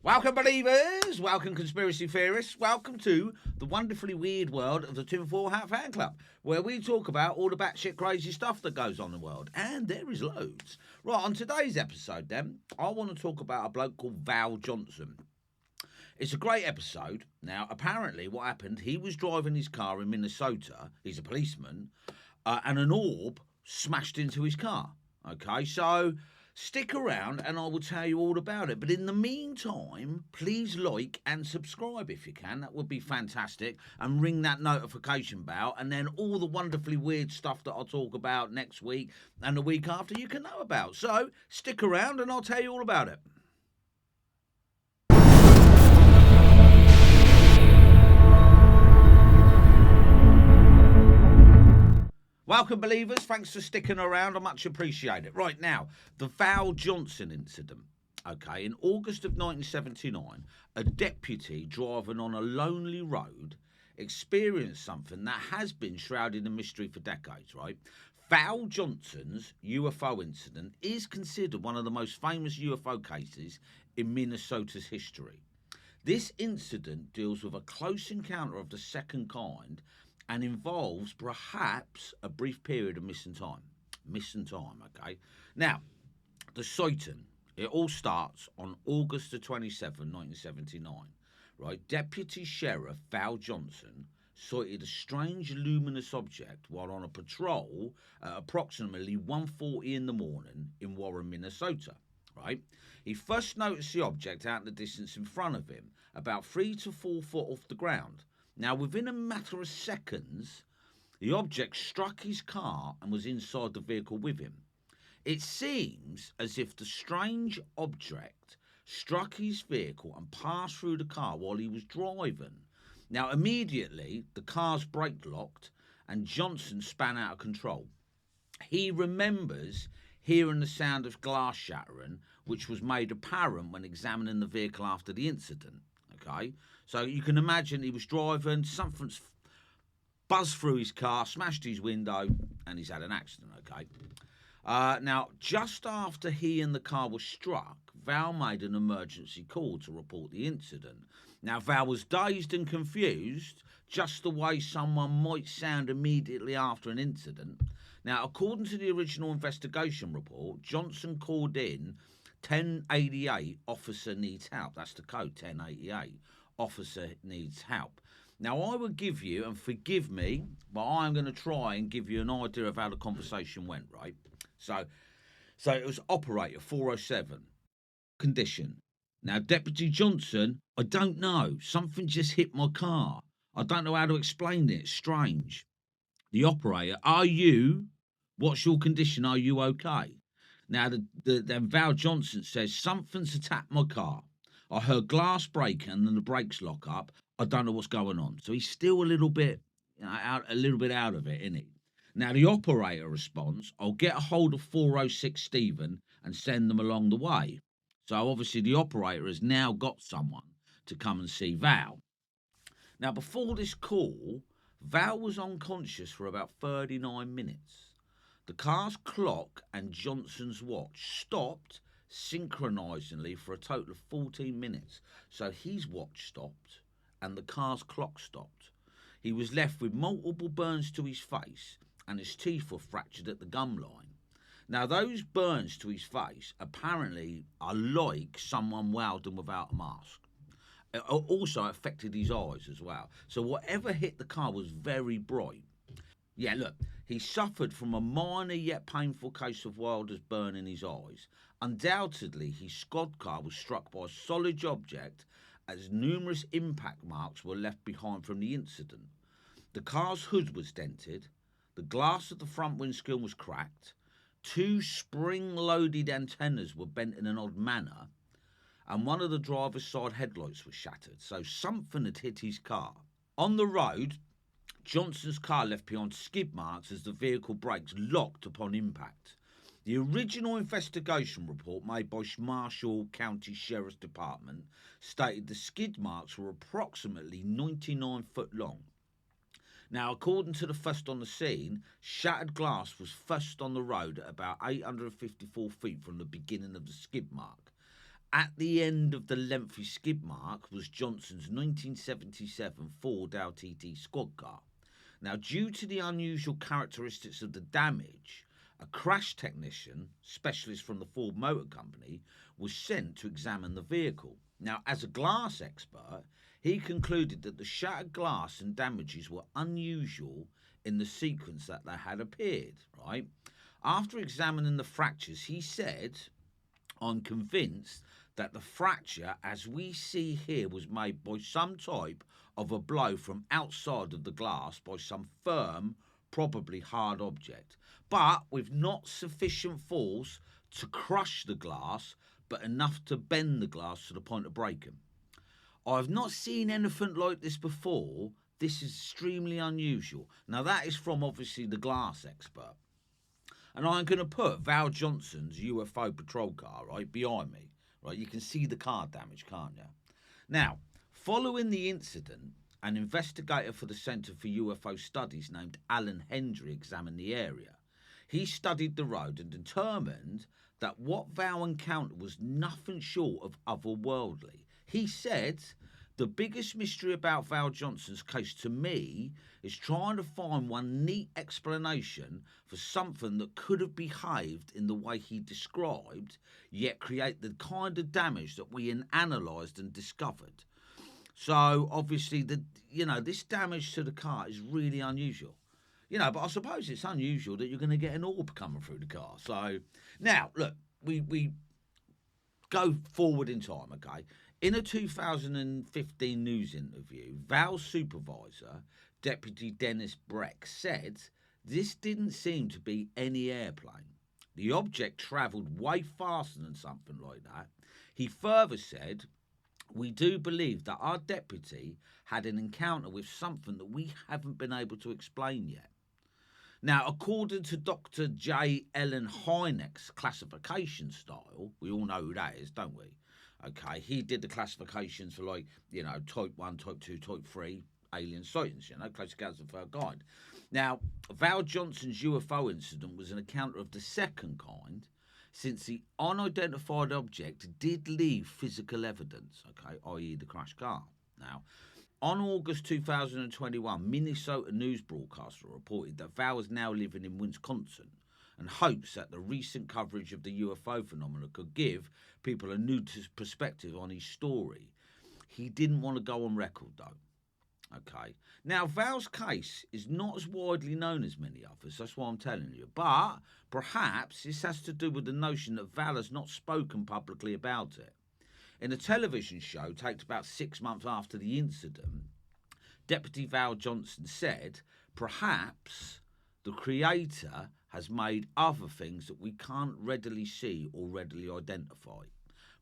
Welcome, believers! Welcome, conspiracy theorists! Welcome to the wonderfully weird world of the Tinfoil Hat Fan Club, where we talk about all the batshit crazy stuff that goes on in the world, and there is loads. Right, on today's episode, then, I want to talk about a bloke called Val Johnson. It's a great episode. Now, apparently, what happened, he was driving his car in Minnesota, he's a policeman, and an orb smashed into his car. Okay, so stick around and I will tell you all about it. But in the meantime, please like and subscribe if you can. That would be fantastic. And ring that notification bell. And then all the wonderfully weird stuff that I'll talk about next week and the week after you can know about. So stick around and I'll tell you all about it. Welcome, believers. Thanks for sticking around. I much appreciate it. Right now, the Val Johnson incident. Okay, in August of 1979, a deputy driving on a lonely road experienced something that has been shrouded in mystery for decades, right? Val Johnson's UFO incident is considered one of the most famous UFO cases in Minnesota's history. This incident deals with a close encounter of the second kind and involves perhaps a brief period of missing time. Missing time, okay? Now, the sighting, it all starts on August the 27th, 1979, right? Deputy Sheriff Val Johnson sighted a strange luminous object while on a patrol at approximately 1:40 in the morning in Warren, Minnesota, right? He first noticed the object out in the distance in front of him, about 3 to 4 foot off the ground. Now, within a matter of seconds, the object struck his car and was inside the vehicle with him. It seems as if the strange object struck his vehicle and passed through the car while he was driving. Now, immediately, the car's brake locked and Johnson span out of control. He remembers hearing the sound of glass shattering, which was made apparent when examining the vehicle after the incident. Okay, so you can imagine he was driving, something's buzzed through his car, smashed his window, and he's had an accident. Okay, now just after he and the car were struck, Val made an emergency call to report the incident. Now, Val was dazed and confused, just the way someone might sound immediately after an incident. Now, according to the original investigation report, Johnson called in 1088, officer needs help. That's the code, 1088, officer needs help. Now, I will give you, and forgive me, but I'm going to try and give you an idea of how the conversation went, right? So it was operator 407, condition. Now, Deputy Johnson, I don't know. Something just hit my car. I don't know how to explain it. It's strange. The operator, what's your condition? Are you okay? Now, then Val Johnson says, something's attacked my car. I heard glass break and then the brakes lock up. I don't know what's going on. So he's still a little bit out of it, isn't he? Now, the operator responds, I'll get a hold of 406 Stephen and send them along the way. So obviously the operator has now got someone to come and see Val. Now, before this call, Val was unconscious for about 39 minutes. The car's clock and Johnson's watch stopped synchronisingly for a total of 14 minutes. So his watch stopped and the car's clock stopped. He was left with multiple burns to his face and his teeth were fractured at the gum line. Now, those burns to his face apparently are like someone wowed him without a mask. It also affected his eyes as well. So whatever hit the car was very bright. Yeah, look, he suffered from a minor yet painful case of Wilder's burn in his eyes. Undoubtedly, his squad car was struck by a solid object as numerous impact marks were left behind from the incident. The car's hood was dented, the glass of the front windscreen was cracked, 2 spring-loaded antennas were bent in an odd manner, and one of the driver's side headlights was shattered, so something had hit his car. On the road, Johnson's car left behind skid marks as the vehicle brakes locked upon impact. The original investigation report made by Marshall County Sheriff's Department stated the skid marks were approximately 99 foot long. Now, according to the first on the scene, shattered glass was first on the road at about 854 feet from the beginning of the skid mark. At the end of the lengthy skid mark was Johnson's 1977 Ford LTD squad car. Now, due to the unusual characteristics of the damage, a crash technician, specialist from the Ford Motor Company, was sent to examine the vehicle. Now, as a glass expert, he concluded that the shattered glass and damages were unusual in the sequence that they had appeared, right? After examining the fractures, he said, "I'm convinced that the fracture, as we see here, was made by some type of a blow from outside of the glass by some firm, probably hard object, but with not sufficient force to crush the glass, but enough to bend the glass to the point of breaking. I have not seen anything like this before. This is extremely unusual." Now, that is from, obviously, the glass expert. And I'm going to put Val Johnson's UFO patrol car, right, behind me. Right, you can see the car damage, can't you? Now, following the incident, an investigator for the Centre for UFO Studies named Alan Hendry examined the area. He studied the road and determined that what Val encountered was nothing short of otherworldly. He said, "The biggest mystery about Val Johnson's case to me is trying to find one neat explanation for something that could have behaved in the way he described, yet create the kind of damage that we analysed and discovered." So obviously, this damage to the car is really unusual. But I suppose it's unusual that you're going to get an orb coming through the car. So now, look, we go forward in time, okay? In a 2015 news interview, Val's supervisor, Deputy Dennis Breck, said this didn't seem to be any airplane. The object travelled way faster than something like that. He further said, "We do believe that our deputy had an encounter with something that we haven't been able to explain yet." Now, according to Dr. J. Ellen Hynek's classification style, we all know who that is, don't we? Okay, he did the classifications for type 1, type 2, type 3 alien sightings, classifications of third kind. Now, Val Johnson's UFO incident was an encounter of the second kind, since the unidentified object did leave physical evidence, okay, i.e. the crashed car. Now, on August 2021, Minnesota news broadcaster reported that Val is now living in Wisconsin and hopes that the recent coverage of the UFO phenomenon could give people a new perspective on his story. He didn't want to go on record, though. Okay. Now, Val's case is not as widely known as many others, that's why I'm telling you. But perhaps this has to do with the notion that Val has not spoken publicly about it. In a television show taped about 6 months after the incident, Deputy Val Johnson said, "Perhaps the Creator has made other things that we can't readily see or readily identify.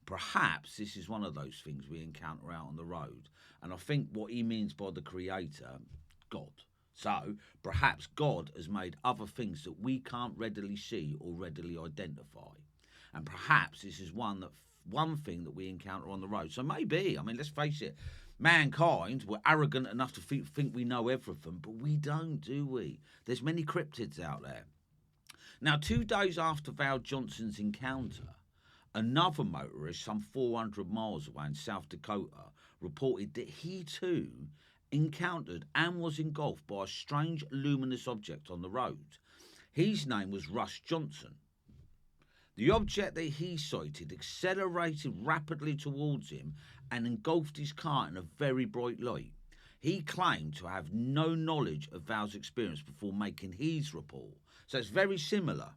Perhaps this is one of those things we encounter out on the road." And I think what he means by the Creator, God. So perhaps God has made other things that we can't readily see or readily identify. And perhaps this is one thing that we encounter on the road. So maybe, let's face it, mankind, we're arrogant enough to think we know everything, but we don't, do we? There's many cryptids out there. Now, 2 days after Val Johnson's encounter, another motorist some 400 miles away in South Dakota reported that he too encountered and was engulfed by a strange luminous object on the road. His name was Russ Johnson. The object that he sighted accelerated rapidly towards him and engulfed his car in a very bright light. He claimed to have no knowledge of Val's experience before making his report. So it's very similar.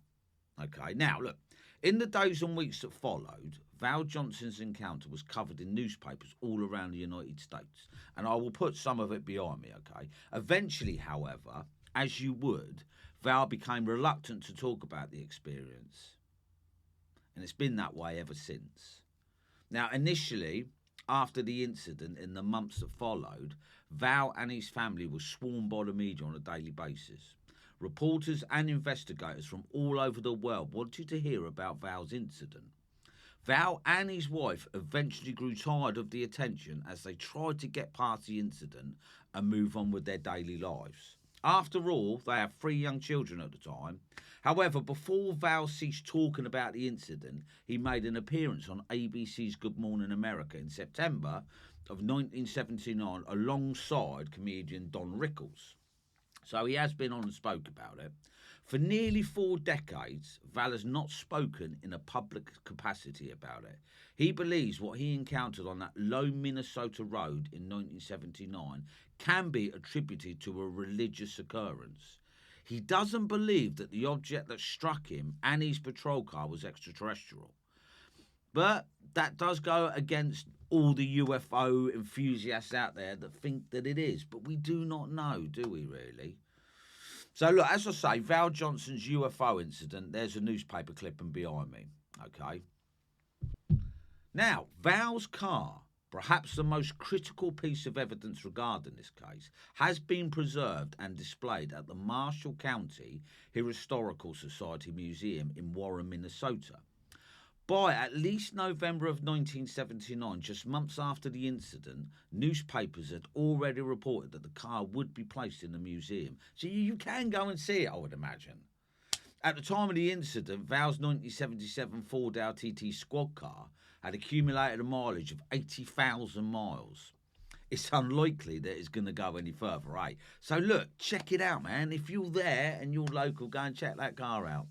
Okay, now look, in the days and weeks that followed, Val Johnson's encounter was covered in newspapers all around the United States. And I will put some of it behind me, okay? Eventually, however, as you would, Val became reluctant to talk about the experience. And it's been that way ever since. Now, initially, after the incident, in the months that followed, Val and his family were swarmed by the media on a daily basis. Reporters and investigators from all over the world wanted to hear about Val's incident. Val and his wife eventually grew tired of the attention as they tried to get past the incident and move on with their daily lives. After all, they have 3 young children at the time. However, before Val ceased talking about the incident, he made an appearance on ABC's Good Morning America in September of 1979 alongside comedian Don Rickles. So he has been on and spoke about it. For nearly 4 decades, Val has not spoken in a public capacity about it. He believes what he encountered on that low Minnesota road in 1979 can be attributed to a religious occurrence. He doesn't believe that the object that struck him and his patrol car was extraterrestrial. But that does go against all the UFO enthusiasts out there that think that it is. But we do not know, do we really? So look, as I say, Val Johnson's UFO incident, there's a newspaper clipping behind me, okay? Now, Val's car, perhaps the most critical piece of evidence regarding this case, has been preserved and displayed at the Marshall County Historical Society Museum in Warren, Minnesota. By at least November of 1979, just months after the incident, newspapers had already reported that the car would be placed in the museum. So you can go and see it, I would imagine. At the time of the incident, Val's 1977 Ford LTT squad car had accumulated a mileage of 80,000 miles. It's unlikely that it's going to go any further, eh? So look, check it out, man. If you're there and you're local, go and check that car out.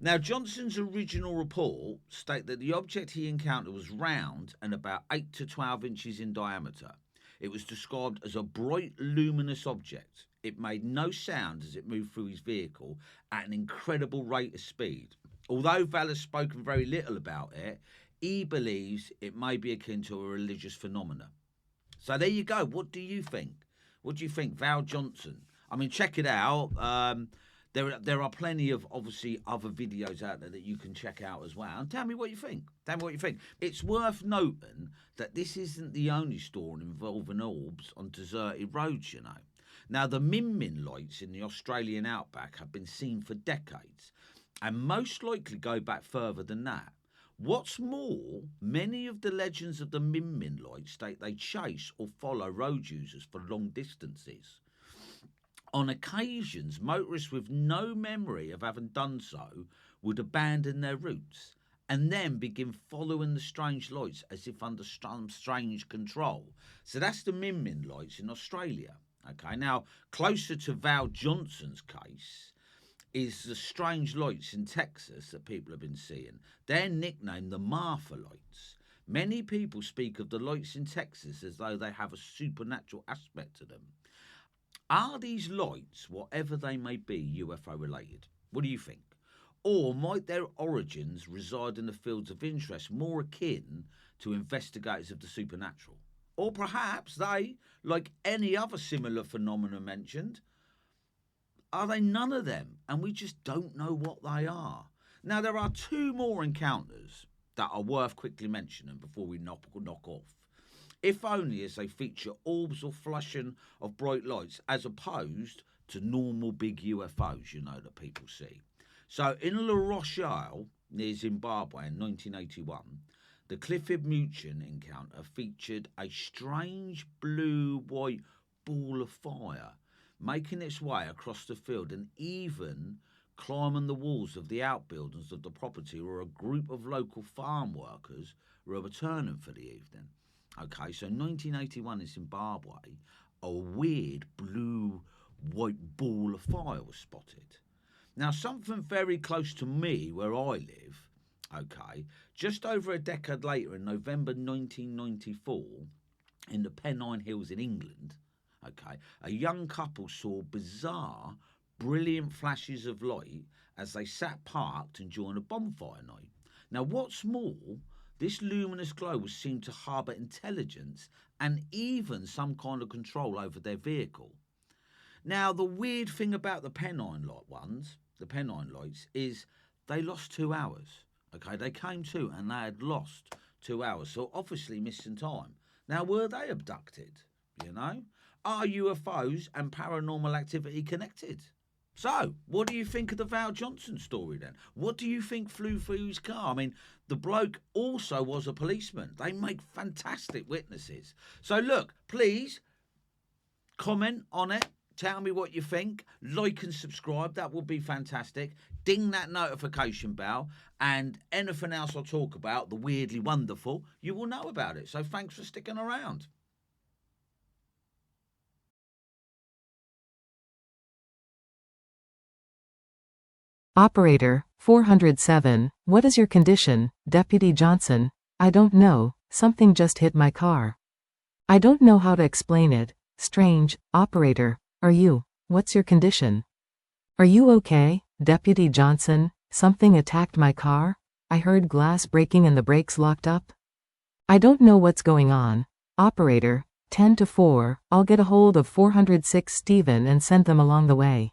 Now, Johnson's original report stated that the object he encountered was round and about 8 to 12 inches in diameter. It was described as a bright, luminous object. It made no sound as it moved through his vehicle at an incredible rate of speed. Although Val has spoken very little about it, he believes it may be akin to a religious phenomenon. So there you go. What do you think? What do you think, Val Johnson? I mean, check it out. There are plenty of, obviously, other videos out there that you can check out as well. And tell me what you think. Tell me what you think. It's worth noting that this isn't the only story involving orbs on deserted roads, you know. Now, the Min lights in the Australian outback have been seen for decades and most likely go back further than that. What's more, many of the legends of the Min lights state they chase or follow road users for long distances. On occasions, motorists with no memory of having done so would abandon their routes and then begin following the strange lights as if under some strange control. So that's the Min lights in Australia. Okay, now closer to Val Johnson's case is the strange lights in Texas that people have been seeing. They're nicknamed the Martha lights. Many people speak of the lights in Texas as though they have a supernatural aspect to them. Are these lights, whatever they may be, UFO related? What do you think? Or might their origins reside in the fields of interest more akin to investigators of the supernatural? Or perhaps they, like any other similar phenomenon mentioned, are they none of them and we just don't know what they are? Now, there are 2 more encounters that are worth quickly mentioning before we knock off. If only as they feature orbs or flashing of bright lights as opposed to normal big UFOs, you know, that people see. So in La Rochelle, near Zimbabwe in 1981, the Clifford Muchin encounter featured a strange blue-white ball of fire making its way across the field and even climbing the walls of the outbuildings of the property where a group of local farm workers were returning for the evening. Okay, so 1981 in Zimbabwe, a weird blue-white ball of fire was spotted. Now, something very close to me, where I live, okay, just over a decade later in November 1994, in the Pennine Hills in England, okay, a young couple saw bizarre, brilliant flashes of light as they sat parked enjoying a bonfire night. Now, what's more, this luminous glow was seen to harbour intelligence and even some kind of control over their vehicle. Now, the weird thing about the Pennine lights, is they lost 2 hours. Okay, they came to and they had lost 2 hours, so obviously missing time. Now, were they abducted? You know? Are UFOs and paranormal activity connected? So, what do you think of the Val Johnson story then? What do you think flew through his car? I mean, the bloke also was a policeman. They make fantastic witnesses. So look, please comment on it. Tell me what you think. Like and subscribe. That would be fantastic. Ding that notification bell. And anything else I talk about, the weirdly wonderful, you will know about it. So thanks for sticking around. Operator, 407, what is your condition, Deputy Johnson? I don't know, something just hit my car. I don't know how to explain it. Strange. Operator, what's your condition? Are you okay, Deputy Johnson? Something attacked my car? I heard glass breaking and the brakes locked up. I don't know what's going on. Operator, 10 to 4, I'll get a hold of 406 Stephen and send them along the way.